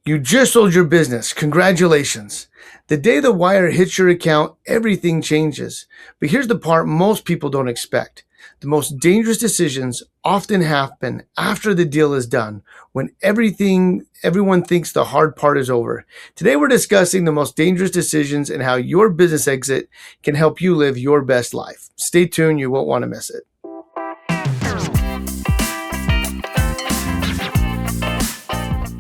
You just sold your business. Congratulations. The day the wire hits your account, everything changes. But here's the part most people don't expect. The most dangerous decisions often happen after the deal is done, when everyone thinks the hard part is over. Today we're discussing the most dangerous decisions and how your business exit can help you live your best life. Stay tuned, you won't want to miss it.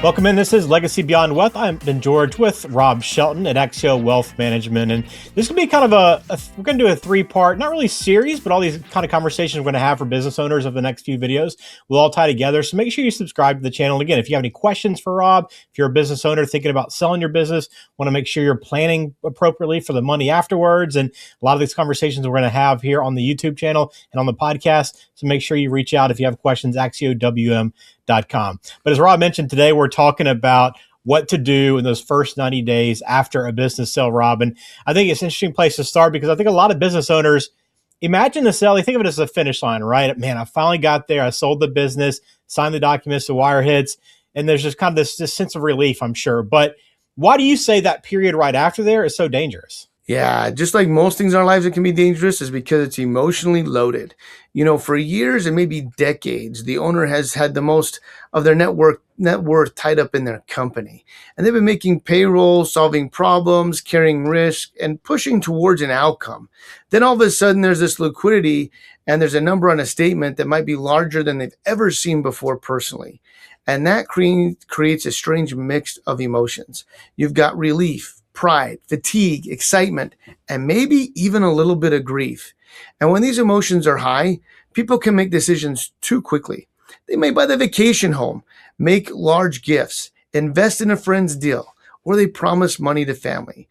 Welcome in. This is Legacy Beyond Wealth. I'm Ben George with Rob Shelton at Axio Wealth Management. And this will be kind of we're going to do a three-part, not really series, but all these kind of conversations we're going to have for business owners over the next few videos will all tie together. So make sure you subscribe to the channel. Again, if you have any questions for Rob, if you're a business owner thinking about selling your business, want to make sure you're planning appropriately for the money afterwards. And a lot of these conversations we're going to have here on the YouTube channel and on the podcast. So make sure you reach out if you have questions, AxioWM.com. But as Rob mentioned, today we're talking about what to do in those first 90 days after a business sale, Rob. And I think it's an interesting place to start because I think a lot of business owners imagine the sale, they think of it as a finish line, right? Man, I finally got there. I sold the business, signed the documents, the wire hits, and there's just kind of this sense of relief, I'm sure. But why do you say that period right after there is so dangerous? Yeah, just like most things in our lives that can be dangerous is because it's emotionally loaded. For years and maybe decades, the owner has had the most of their net worth tied up in their company. And they've been making payroll, solving problems, carrying risk, and pushing towards an outcome. Then all of a sudden there's this liquidity and there's a number on a statement that might be larger than they've ever seen before personally. And that creates a strange mix of emotions. You've got relief, pride, fatigue, excitement, and maybe even a little bit of grief. And when these emotions are high, people can make decisions too quickly. They may buy the vacation home, make large gifts, invest in a friend's deal, or they promise money to family.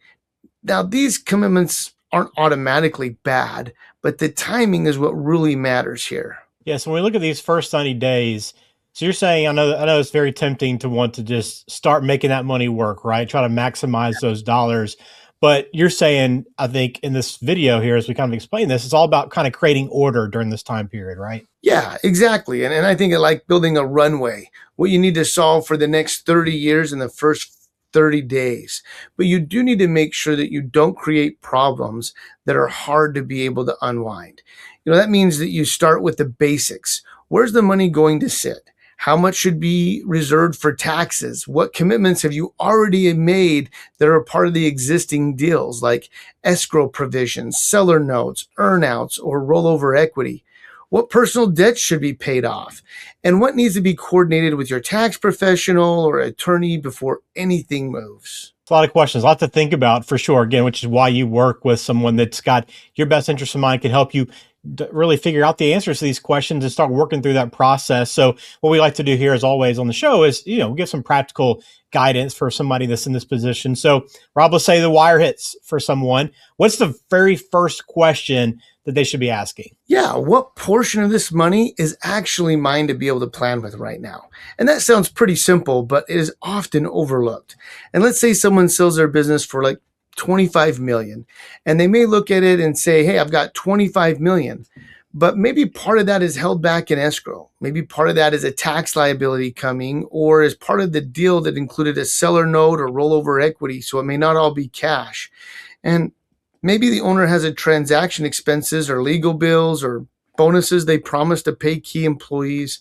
Now, these commitments aren't automatically bad, but the timing is what really matters here. Yeah, so when we look at these first 90 days, so you're saying, I know it's very tempting to want to just start making that money work, right? Try to maximize those dollars. But you're saying, I think in this video here, as we kind of explain this, it's all about kind of creating order during this time period, right? Yeah, exactly. And I think like building a runway, what you need to solve for the next 30 years in the first 30 days. But you do need to make sure that you don't create problems that are hard to be able to unwind. That means that you start with the basics. Where's the money going to sit? How much should be reserved for taxes? What commitments have you already made that are part of the existing deals, like escrow provisions, seller notes, earnouts, or rollover equity? What personal debt should be paid off? And what needs to be coordinated with your tax professional or attorney before anything moves? A lot of questions, a lot to think about for sure, again, which is why you work with someone that's got your best interest in mind, can help you really figure out the answers to these questions and start working through that process. So what we like to do here, as always on the show, is, give some practical guidance for somebody that's in this position. So Rob, let's say the wire hits for someone. What's the very first question that they should be asking? Yeah, what portion of this money is actually mine to be able to plan with right now? And that sounds pretty simple, but it is often overlooked. And let's say someone sells their business for like 25 million, and they may look at it and say, hey, I've got 25 million, but maybe part of that is held back in escrow. Maybe part of that is a tax liability coming, or is part of the deal that included a seller note or rollover equity. So it may not all be cash. And maybe the owner has a transaction expenses or legal bills or bonuses they promised to pay key employees,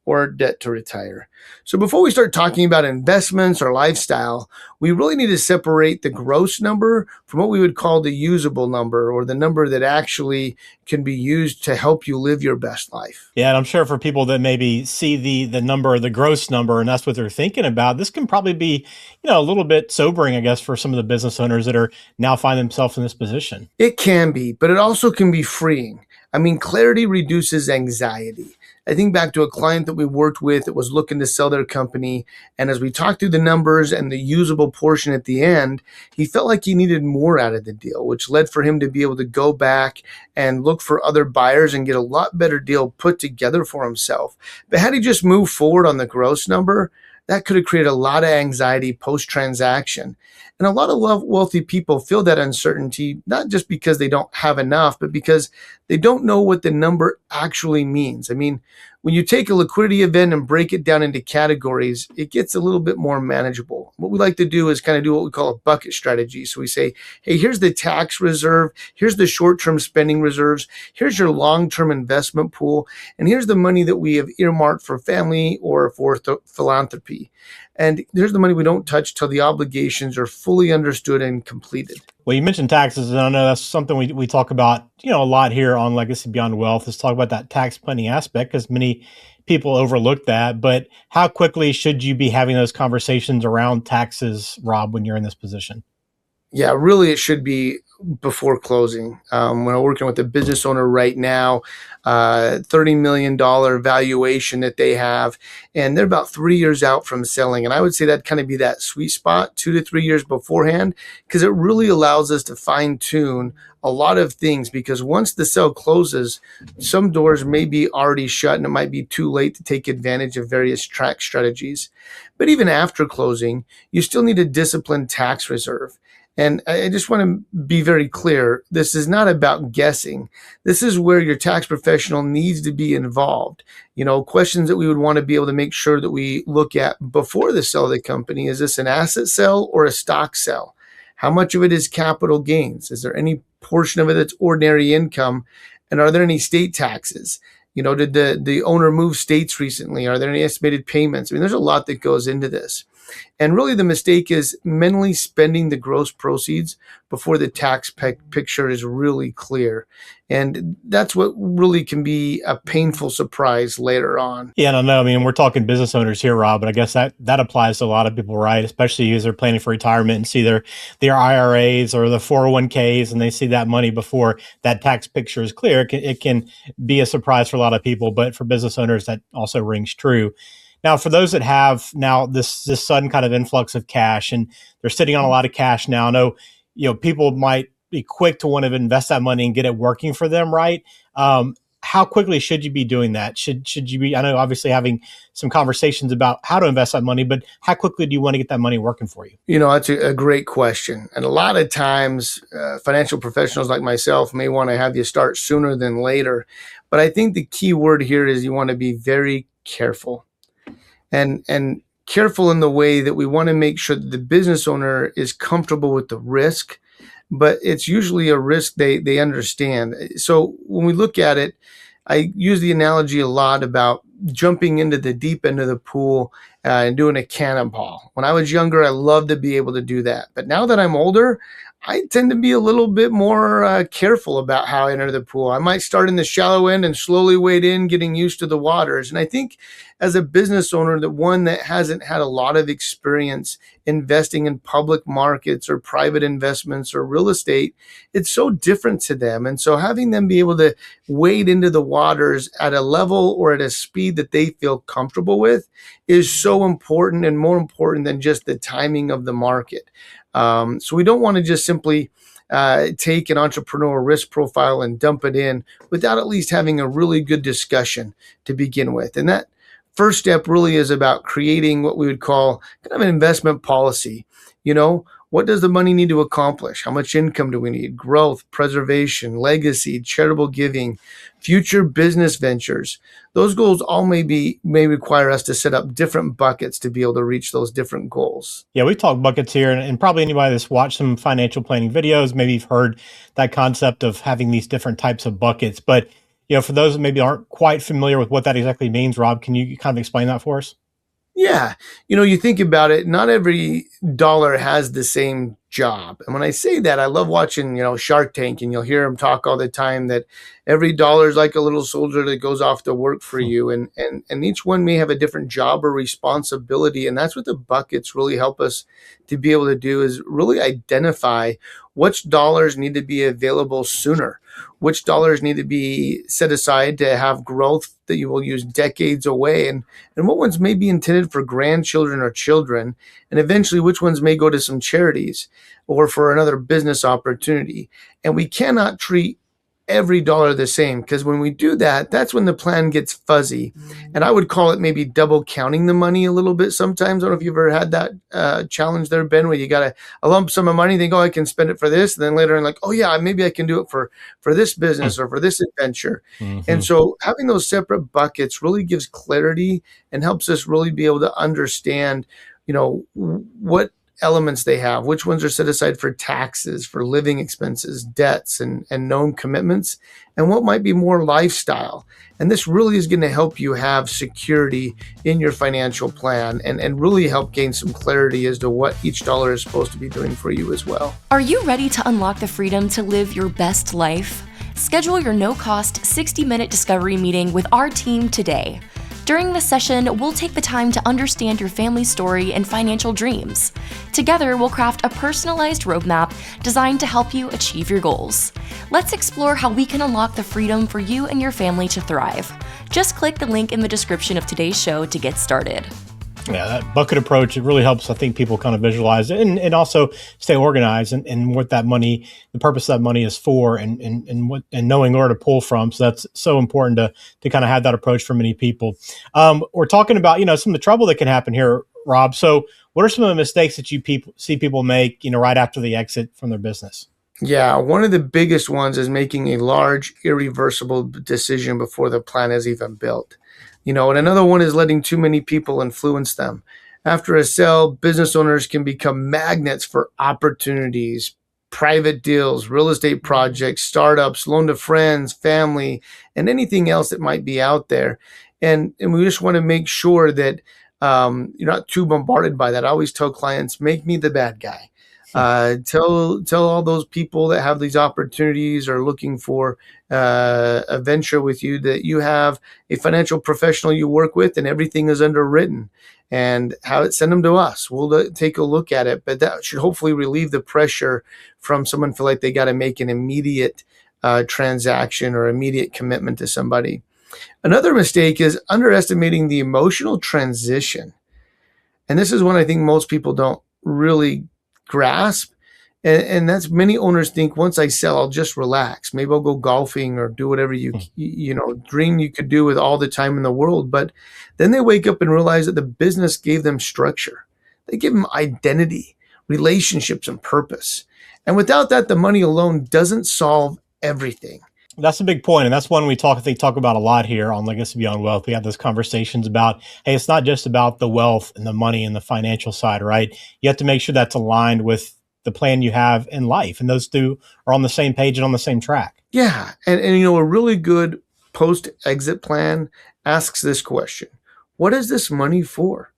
or debt to retire. So before we start talking about investments or lifestyle, we really need to separate the gross number from what we would call the usable number, or the number that actually can be used to help you live your best life. Yeah, and I'm sure for people that maybe see the number, the gross number, and that's what they're thinking about, this can probably be, a little bit sobering, I guess, for some of the business owners that are now find themselves in this position. It can be, but it also can be freeing. Clarity reduces anxiety. I think back to a client that we worked with that was looking to sell their company. And as we talked through the numbers and the usable portion at the end, he felt like he needed more out of the deal, which led for him to be able to go back and look for other buyers and get a lot better deal put together for himself. But had he just moved forward on the gross number, that could have created a lot of anxiety post-transaction. And a lot of wealthy people feel that uncertainty, not just because they don't have enough, but because they don't know what the number actually means. When you take a liquidity event and break it down into categories, it gets a little bit more manageable. What we like to do is kind of do what we call a bucket strategy. So we say, hey, here's the tax reserve, here's the short-term spending reserves, here's your long-term investment pool, and here's the money that we have earmarked for family or for philanthropy. And there's the money we don't touch till the obligations are fully understood and completed. Well, you mentioned taxes, and I know that's something we talk about, a lot here on Legacy Beyond Wealth is talk about that tax planning aspect because many people overlook that. But how quickly should you be having those conversations around taxes, Rob, when you're in this position? Yeah, really, it should be before closing. When I'm working with a business owner right now, $30 million valuation that they have, and they're about 3 years out from selling. And I would say that kind of be that sweet spot, 2 to 3 years beforehand, because it really allows us to fine tune a lot of things. Because once the sale closes, some doors may be already shut and it might be too late to take advantage of various tax strategies. But even after closing, you still need a disciplined tax reserve. And I just want to be very clear. This is not about guessing. This is where your tax professional needs to be involved. Questions that we would want to be able to make sure that we look at before the sale of the company. Is this an asset sale or a stock sale? How much of it is capital gains? Is there any portion of it that's ordinary income? And are there any state taxes? Did the owner move states recently? Are there any estimated payments? I mean, there's a lot that goes into this. And really the mistake is mentally spending the gross proceeds before the tax picture is really clear. And that's what really can be a painful surprise later on. Yeah, I don't know. I mean, we're talking business owners here, Rob, but I guess that applies to a lot of people, right? Especially as they're planning for retirement and see their IRAs or the 401ks, and they see that money before that tax picture is clear. It can be a surprise for a lot of people, but for business owners, that also rings true. Now, for those that have now this sudden kind of influx of cash and they're sitting on a lot of cash now, I know, people might be quick to want to invest that money and get it working for them, right? How quickly should you be doing that? Should you be, I know obviously having some conversations about how to invest that money, but how quickly do you want to get that money working for you? That's a great question. And a lot of times financial professionals like myself may want to have you start sooner than later. But I think the key word here is you want to be very careful. And careful in the way that we want to make sure that the business owner is comfortable with the risk, but it's usually a risk they understand. So when we look at it, I use the analogy a lot about jumping into the deep end of the pool and doing a cannonball. When I was younger, I loved to be able to do that. But now that I'm older, I tend to be a little bit more careful about how I enter the pool. I might start in the shallow end and slowly wade in, getting used to the waters. And I think as a business owner, the one that hasn't had a lot of experience investing in public markets or private investments or real estate, it's so different to them. And so having them be able to wade into the waters at a level or at a speed that they feel comfortable with is so important, and more important than just the timing of the market. So we don't want to just simply take an entrepreneurial risk profile and dump it in without at least having a really good discussion to begin with. And that first step really is about creating what we would call kind of an investment policy. What does the money need to accomplish? How much income do we need? Growth, preservation, legacy, charitable giving, future business ventures. Those goals all may require us to set up different buckets to be able to reach those different goals. Yeah, we talk buckets here, and probably anybody that's watched some financial planning videos, maybe you've heard that concept of having these different types of buckets. But for those that maybe aren't quite familiar with what that exactly means, Rob, can you kind of explain that for us? Yeah. You think about it, not every dollar has the same job. And when I say that, I love watching, Shark Tank, and you'll hear them talk all the time that every dollar is like a little soldier that goes off to work for you. And each one may have a different job or responsibility. And that's what the buckets really help us to be able to do, is really identify which dollars need to be available sooner, which dollars need to be set aside to have growth that you will use decades away, and what ones may be intended for grandchildren or children, and eventually which ones may go to some charities or for another business opportunity. And we cannot treat every dollar the same, because when we do that, that's when the plan gets fuzzy. And I would call it maybe double counting the money a little bit sometimes. I don't know if you've ever had that challenge there, Ben, where you got a lump sum of money, think, oh, I can spend it for this. And then later on, like, oh, yeah, maybe I can do it for this business or for this adventure. And Mm-hmm. so having those separate buckets really gives clarity and helps us really be able to understand, what elements they have, which ones are set aside for taxes, for living expenses, debts, and known commitments, and what might be more lifestyle. And this really is going to help you have security in your financial plan and really help gain some clarity as to what each dollar is supposed to be doing for you as well. Are you ready to unlock the freedom to live your best life? Schedule your no-cost 60-minute discovery meeting with our team today. During this session, we'll take the time to understand your family's story and financial dreams. Together, we'll craft a personalized roadmap designed to help you achieve your goals. Let's explore how we can unlock the freedom for you and your family to thrive. Just click the link in the description of today's show to get started. Yeah, that bucket approach, it really helps, I think, people kind of visualize it and also stay organized and what that money, the purpose of that money is for and knowing where to pull from. So that's so important to kind of have that approach for many people. We're talking about, some of the trouble that can happen here, Rob. So what are some of the mistakes that you see people make, right after the exit from their business? Yeah, one of the biggest ones is making a large, irreversible decision before the plan is even built. And another one is letting too many people influence them. After a sale, business owners can become magnets for opportunities, private deals, real estate projects, startups, loan to friends, family, and anything else that might be out there. And we just want to make sure that you're not too bombarded by that. I always tell clients, make me the bad guy. Tell all those people that have these opportunities or looking for a venture with you that you have a financial professional you work with and everything is underwritten, and send them to us. We'll take a look at it, but that should hopefully relieve the pressure from someone feel like they got to make an immediate transaction or immediate commitment to somebody. Another mistake is underestimating the emotional transition. And this is one I think most people don't really grasp. And that's many owners think once I sell, I'll just relax. Maybe I'll go golfing or do whatever you dream you could do with all the time in the world. But then they wake up and realize that the business gave them structure. They give them identity, relationships, and purpose. And without that, the money alone doesn't solve everything. That's a big point, and that's one they talk about a lot here on Legacy Beyond Wealth. We have those conversations about, hey, it's not just about the wealth and the money and the financial side, right? You have to make sure that's aligned with the plan you have in life, and those two are on the same page and on the same track. Yeah, and a really good post-exit plan asks this question: what is this money for?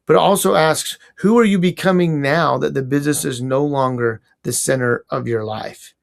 But it also asks, who are you becoming now that the business is no longer the center of your life?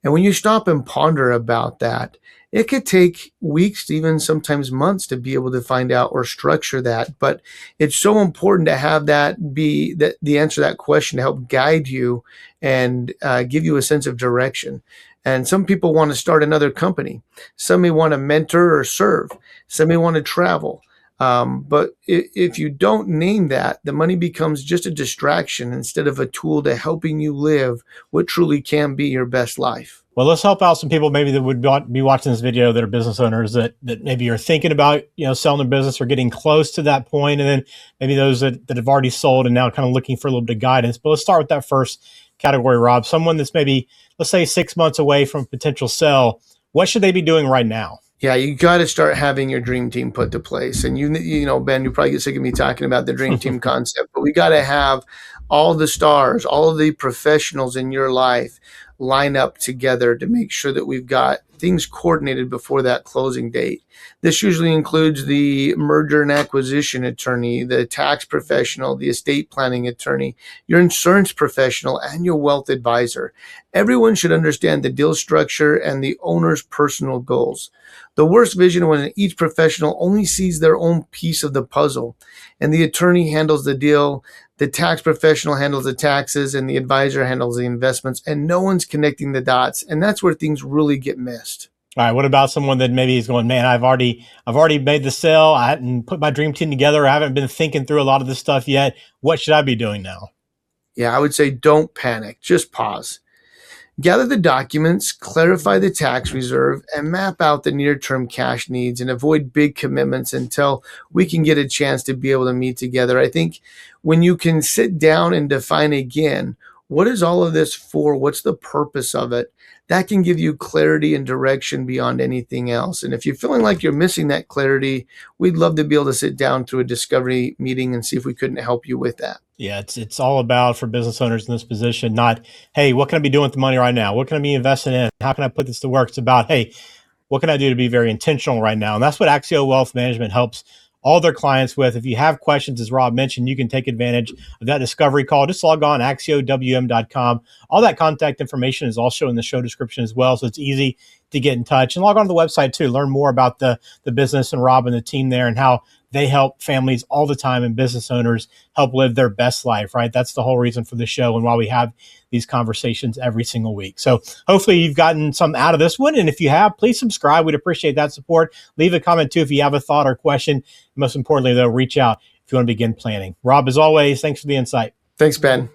And when you stop and ponder about that, it could take weeks, even sometimes months, to be able to find out or structure that. But it's so important to have that be the answer to that question to help guide you and give you a sense of direction. And some people want to start another company. Some may want to mentor or serve. Some may want to travel. But if you don't name that, the money becomes just a distraction instead of a tool to helping you live what truly can be your best life. Well, let's help out some people maybe that would be watching this video that are business owners that maybe are thinking about, selling their business or getting close to that point. And then maybe those that have already sold and now kind of looking for a little bit of guidance. But let's start with that first category, Rob. Someone that's maybe, let's say, 6 months away from potential sell. What should they be doing right now? Yeah, you got to start having your dream team put to place. And Ben, you probably get sick of me talking about the dream team concept, but we got to have all the stars, all of the professionals in your life line up together to make sure that we've got things coordinated before that closing date. This usually includes the merger and acquisition attorney, the tax professional, the estate planning attorney, your insurance professional, and your wealth advisor. Everyone should understand the deal structure and the owner's personal goals. The worst vision when each professional only sees their own piece of the puzzle, and the attorney handles the deal, the tax professional handles the taxes, and the advisor handles the investments, and no one's connecting the dots. And that's where things really get missed. All right. What about someone that maybe is going, man, I've already made the sale. I hadn't put my dream team together. I haven't been thinking through a lot of this stuff yet. What should I be doing now? Yeah, I would say don't panic. Just pause. Gather the documents, clarify the tax reserve, and map out the near-term cash needs and avoid big commitments until we can get a chance to be able to meet together. I think when you can sit down and define again, what is all of this for? What's the purpose of it? That can give you clarity and direction beyond anything else. And if you're feeling like you're missing that clarity, we'd love to be able to sit down through a discovery meeting and see if we couldn't help you with that. Yeah, it's all about, for business owners in this position, not, hey, what can I be doing with the money right now? What can I be investing in? How can I put this to work? It's about, hey, what can I do to be very intentional right now? And that's what Axio Wealth Management helps all their clients with. If you have questions, as Rob mentioned, you can take advantage of that discovery call. Just log on, axiowm.com. All that contact information is also in the show description as well, so it's easy to get in touch. And log on to the website too. Learn more about the business and Rob and the team there and how they help families all the time and business owners help live their best life, right? That's the whole reason for the show and why we have these conversations every single week. So hopefully you've gotten some out of this one. And if you have, please subscribe. We'd appreciate that support. Leave a comment too if you have a thought or question. Most importantly, though, reach out if you want to begin planning. Rob, as always, thanks for the insight. Thanks, Ben.